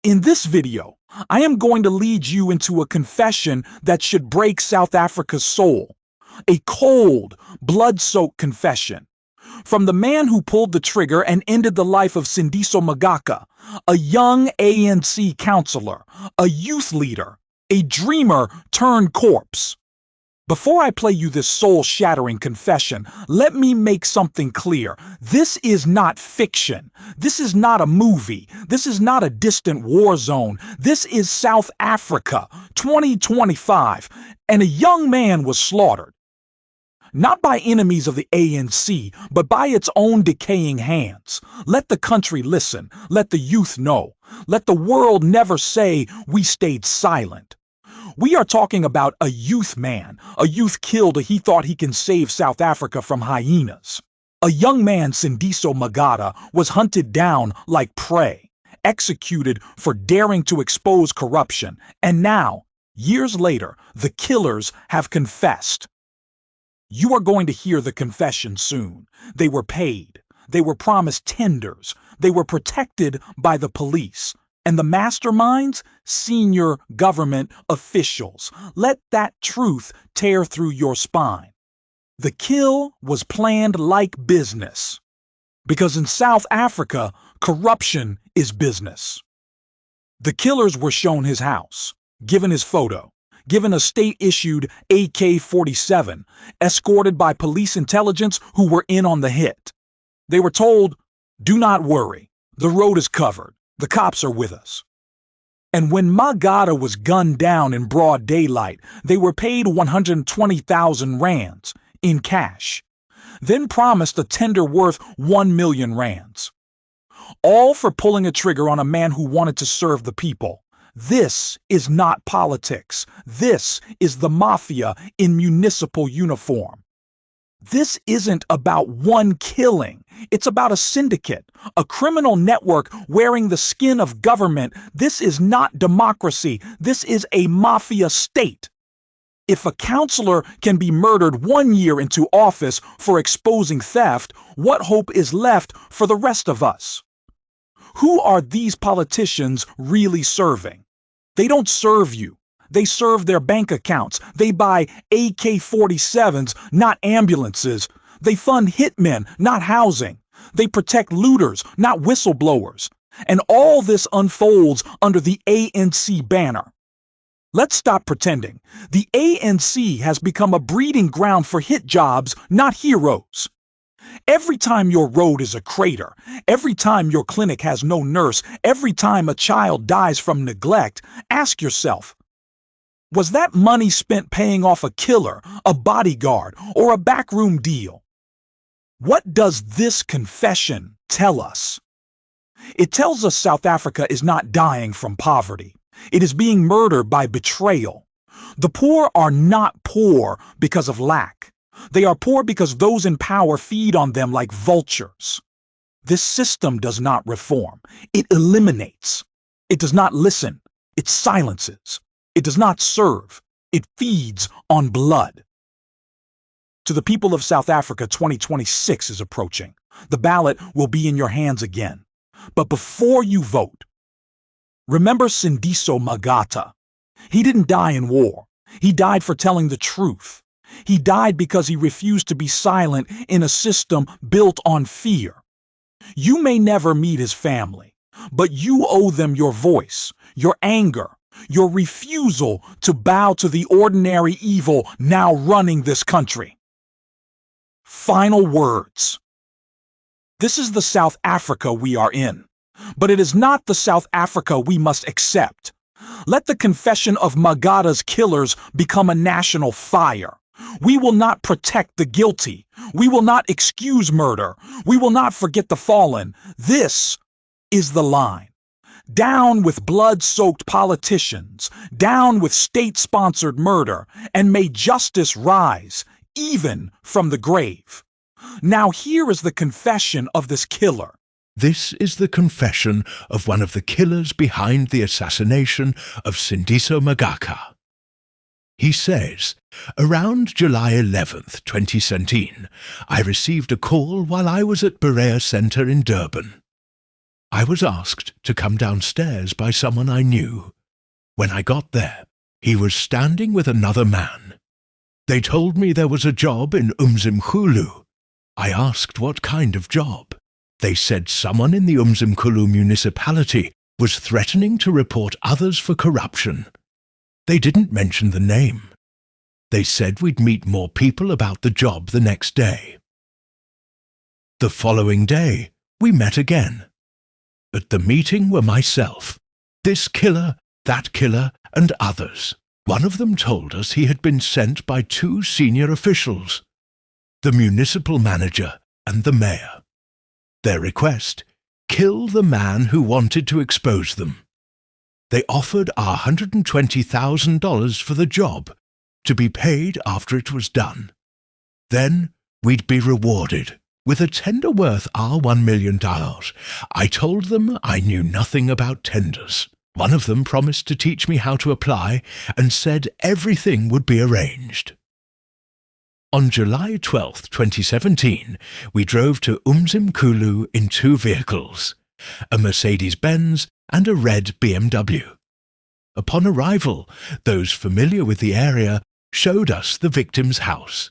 In this video, I am going to lead you into a confession that should break South Africa's soul. A cold, blood-soaked confession. From the man who pulled the trigger and ended the life of Sindiso Magaqa, a young ANC counselor, a youth leader, a dreamer turned corpse. Before I play you this soul-shattering confession, let me make something clear. This is not fiction. This is not a movie. This is not a distant war zone. This is South Africa, 2025, and a young man was slaughtered. Not by enemies of the ANC, but by its own decaying hands. Let the country listen. Let the youth know. Let the world never say we stayed silent. We are talking about a youth man, a youth killed he thought he can save South Africa from hyenas. A young man, Sindiso Magaqa, was hunted down like prey, executed for daring to expose corruption, and now, years later, the killers have confessed. You are going to hear the confession soon. They were paid. They were promised tenders. They were protected by the police. And the masterminds, senior government officials. Let that truth tear through your spine. The kill was planned like business. Because in South Africa, corruption is business. The killers were shown his house, given his photo, given a state-issued AK-47, escorted by police intelligence who were in on the hit. They were told, "Do not worry, the road is covered. The cops are with us." And when Magaqa was gunned down in broad daylight, they were paid 120,000 rands in cash, then promised a tender worth 1 million rands. All for pulling a trigger on a man who wanted to serve the people. This is not politics. This is the mafia in municipal uniform. This isn't about one killing. It's about a syndicate, a criminal network wearing the skin of government. This is not democracy. This is a mafia state. If a counselor can be murdered 1 year into office for exposing theft, what hope is left for the rest of us? Who are these politicians really serving? They don't serve you. They serve their bank accounts. They buy AK-47s, not ambulances. They fund hitmen, not housing. They protect looters, not whistleblowers. And all this unfolds under the ANC banner. Let's stop pretending. The ANC has become a breeding ground for hit jobs, not heroes. Every time your road is a crater, every time your clinic has no nurse, every time a child dies from neglect, ask yourself, was that money spent paying off a killer, a bodyguard, or a backroom deal? What does this confession tell us? It tells us South Africa is not dying from poverty. It is being murdered by betrayal. The poor are not poor because of lack. They are poor because those in power feed on them like vultures. This system does not reform. It eliminates. It does not listen. It silences. It does not serve. It feeds on blood. To the people of South Africa, 2026 is approaching. The ballot will be in your hands again. But before you vote, remember Sindiso Magaqa. He didn't die in war. He died for telling the truth. He died because he refused to be silent in a system built on fear. You may never meet his family, but you owe them your voice, your anger, your refusal to bow to the ordinary evil now running this country. Final words. This is the South Africa we are in, but it is not the South Africa we must accept. Let the confession of Magaqa's killers become a national fire. We will not protect the guilty. We will not excuse murder. We will not forget the fallen. This is the line. Down with blood-soaked politicians, down with state-sponsored murder, and may justice rise, even from the grave. Now here is the confession of this killer. This is the confession of one of the killers behind the assassination of Sindiso Magaqa. He says, around July 11th, 2017, I received a call while I was at Berea Centre in Durban. I was asked to come downstairs by someone I knew. When I got there, he was standing with another man. They told me there was a job in Umzimkhulu. I asked what kind of job. They said someone in the Umzimkhulu municipality was threatening to report others for corruption. They didn't mention the name. They said we'd meet more people about the job the next day. The following day, we met again. At the meeting were myself, this killer, that killer, and others. One of them told us he had been sent by 2 senior officials, the municipal manager and the mayor. Their request: kill the man who wanted to expose them. They offered $120,000 for the job, to be paid after it was done. Then we'd be rewarded with a tender worth $1 million. I told them I knew nothing about tenders. One of them promised to teach me how to apply and said everything would be arranged. On July 12, 2017, we drove to Umzimkhulu in 2 vehicles, a Mercedes-Benz and a red BMW. Upon arrival, those familiar with the area showed us the victim's house.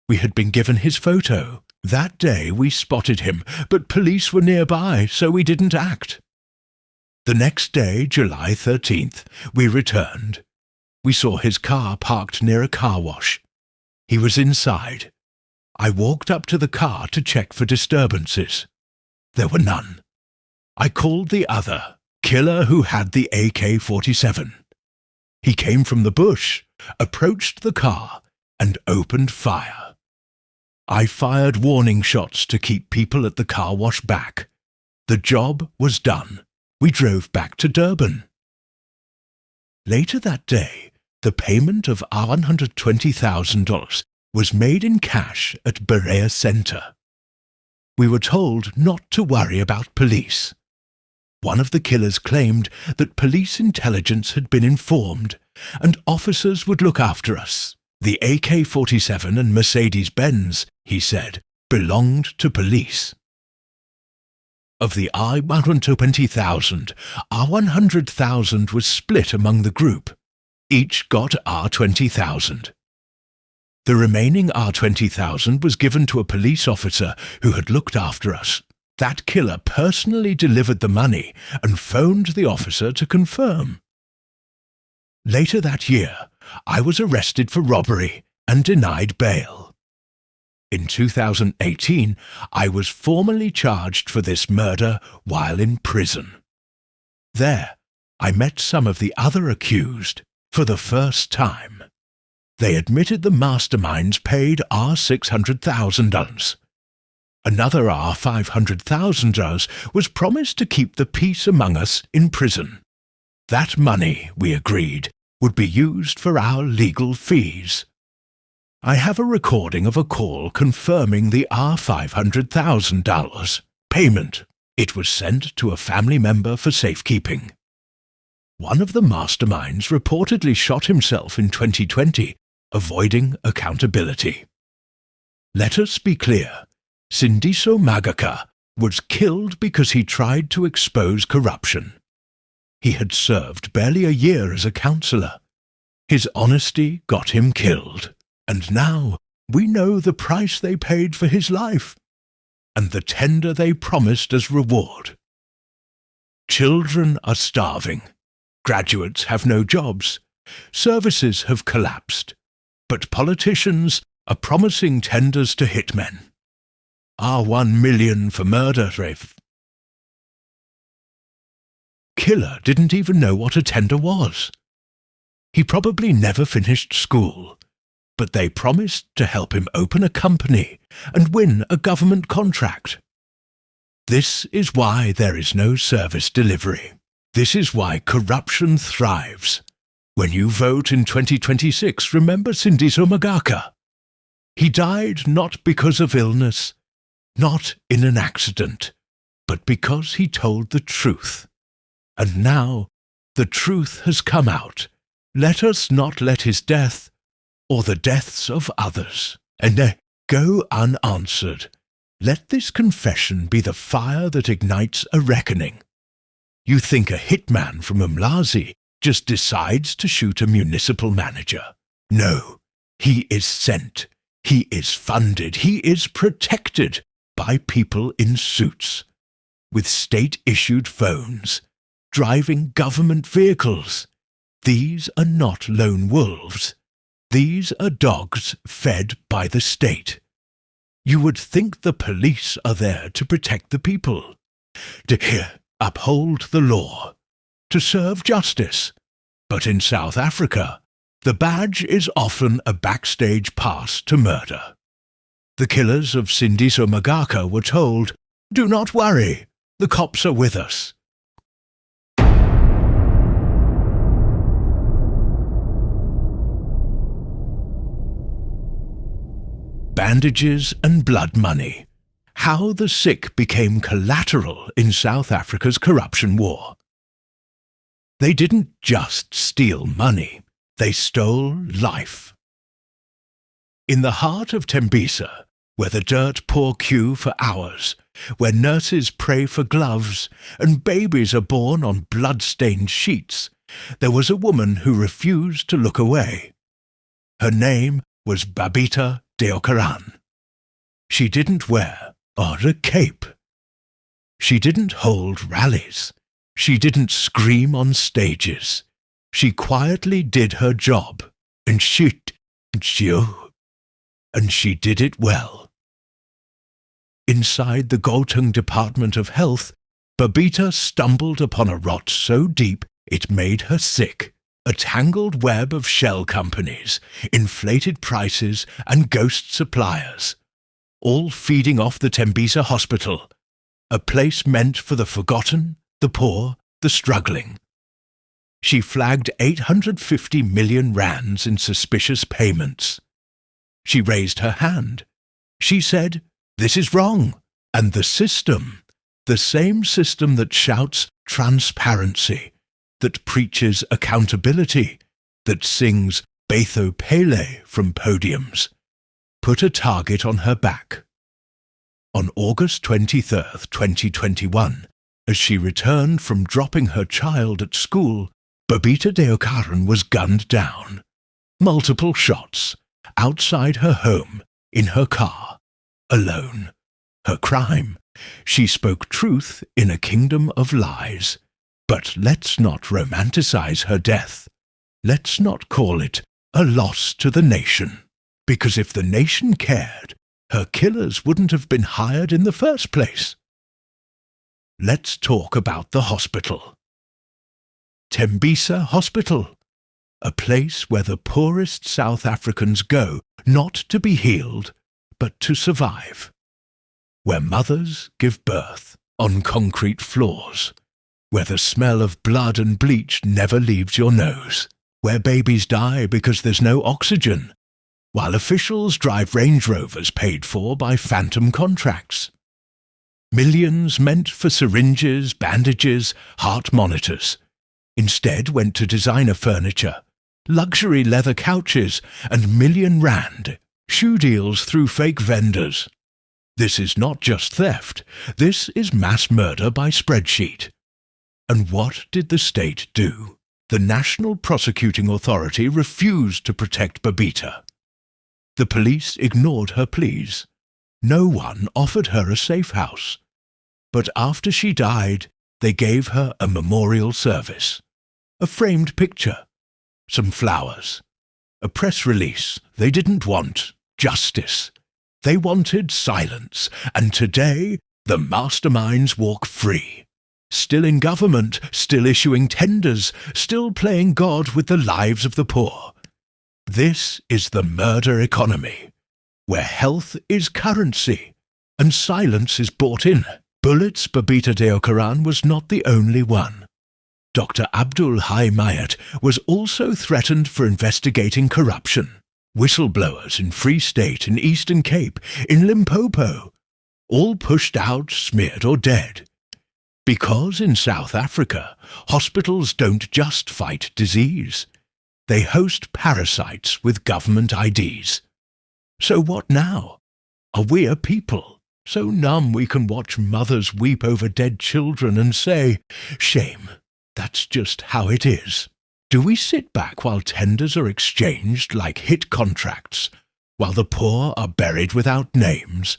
We had been given his photo. That day we spotted him, but police were nearby, so we didn't act. The next day, July 13th, we returned. We saw his car parked near a car wash. He was inside. I walked up to the car to check for disturbances. There were none. I called the other, killer who had the AK-47. He came from the bush, approached the car, and opened fire. I fired warning shots to keep people at the car wash back. The job was done. We drove back to Durban. Later that day, the payment of $120,000 was made in cash at Berea Center. We were told not to worry about police. One of the killers claimed that police intelligence had been informed and officers would look after us. The AK-47 and Mercedes-Benz, he said, belonged to police. Of the R120,000, R100,000 was split among the group. Each got R20,000. The remaining R20,000 was given to a police officer who had looked after us. That killer personally delivered the money and phoned the officer to confirm. Later that year, I was arrested for robbery and denied bail. In 2018, I was formally charged for this murder while in prison. There, I met some of the other accused for the first time. They admitted the masterminds paid $600,000. Another $500,000 was promised to keep the peace among us in prison. That money, we agreed, would be used for our legal fees. I have a recording of a call confirming the $500,000 payment. It was sent to a family member for safekeeping. One of the masterminds reportedly shot himself in 2020, avoiding accountability. Let us be clear. Sindiso Magaqa was killed because he tried to expose corruption. He had served barely a year as a councillor. His honesty got him killed. And now we know the price they paid for his life, and the tender they promised as reward. Children are starving. Graduates have no jobs. Services have collapsed. But politicians are promising tenders to hitmen. $1 million for murder, Rafe. Killer didn't even know what a tender was. He probably never finished school. But they promised to help him open a company and win a government contract. This is why there is no service delivery. This is why corruption thrives. When you vote in 2026, remember Sindiso Magaqa. He died not because of illness, not in an accident, but because he told the truth. And now the truth has come out. Let us not let his death or the deaths of others, and they go unanswered. Let this confession be the fire that ignites a reckoning. You think a hitman from Umlazi just decides to shoot a municipal manager. No, he is sent, he is funded, he is protected by people in suits, with state-issued phones, driving government vehicles. These are not lone wolves. These are dogs fed by the state. You would think the police are there to protect the people, to uphold the law, to serve justice. But in South Africa, the badge is often a backstage pass to murder. The killers of Sindiso Magaqa were told, "Do not worry, the cops are with us." Bandages and blood money. How the sick became collateral in South Africa's corruption war. They didn't just steal money, they stole life. In the heart of Tembisa, where the dirt pour queue for hours, where nurses pray for gloves and babies are born on blood-stained sheets, there was a woman who refused to look away. Her name was Babita Deokaran. She didn't wear a cape. She didn't hold rallies. She didn't scream on stages. She quietly did her job, and she did it well. Inside the Gauteng Department of Health, Babita stumbled upon a rot so deep it made her sick. A tangled web of shell companies, inflated prices and ghost suppliers, all feeding off the Tembisa hospital, a place meant for the forgotten, the poor, the struggling. She flagged 850 million rands in suspicious payments. She raised her hand. She said, "This is wrong." And the system, the same system that shouts transparency, that preaches accountability, that sings Betho Pele from podiums, put a target on her back. On August 23rd, 2021, as she returned from dropping her child at school, Babita Deokaran was gunned down. Multiple shots, outside her home, in her car, alone. Her crime, she spoke truth in a kingdom of lies. But let's not romanticize her death. Let's not call it a loss to the nation. Because if the nation cared, her killers wouldn't have been hired in the first place. Let's talk about the hospital. Tembisa Hospital, a place where the poorest South Africans go not to be healed, but to survive. Where mothers give birth on concrete floors. Where the smell of blood and bleach never leaves your nose, where babies die because there's no oxygen, while officials drive Range Rovers paid for by phantom contracts. Millions meant for syringes, bandages, heart monitors, instead went to designer furniture, luxury leather couches, and million-rand shoe deals through fake vendors. This is not just theft, this is mass murder by spreadsheet. And what did the state do? The National Prosecuting Authority refused to protect Babita. The police ignored her pleas. No one offered her a safe house. But after she died, they gave her a memorial service. A framed picture, some flowers, a press release. They didn't want justice. They wanted silence. And today, the masterminds walk free. Still in government, still issuing tenders, still playing God with the lives of the poor. This is the murder economy, where health is currency and silence is bought in. Bullets Babita Deokaran was not the only one. Dr. Abdul Hai Mayat was also threatened for investigating corruption. Whistleblowers in Free State, in Eastern Cape, in Limpopo, all pushed out, smeared or dead. Because in South Africa, hospitals don't just fight disease. They host parasites with government IDs. So what now? Are we a people, So numb we can watch mothers weep over dead children and say, "Shame, that's just how it is." Do we sit back while tenders are exchanged like hit contracts, while the poor are buried without names,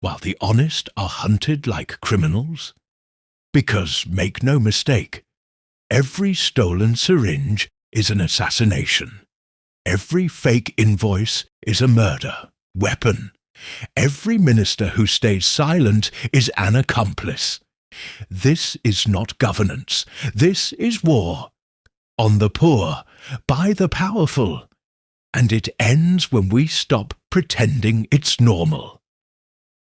while the honest are hunted like criminals? Because, make no mistake, every stolen syringe is an assassination. Every fake invoice is a murder, weapon. Every minister who stays silent is an accomplice. This is not governance. This is war. On the poor, by the powerful. And it ends when we stop pretending it's normal.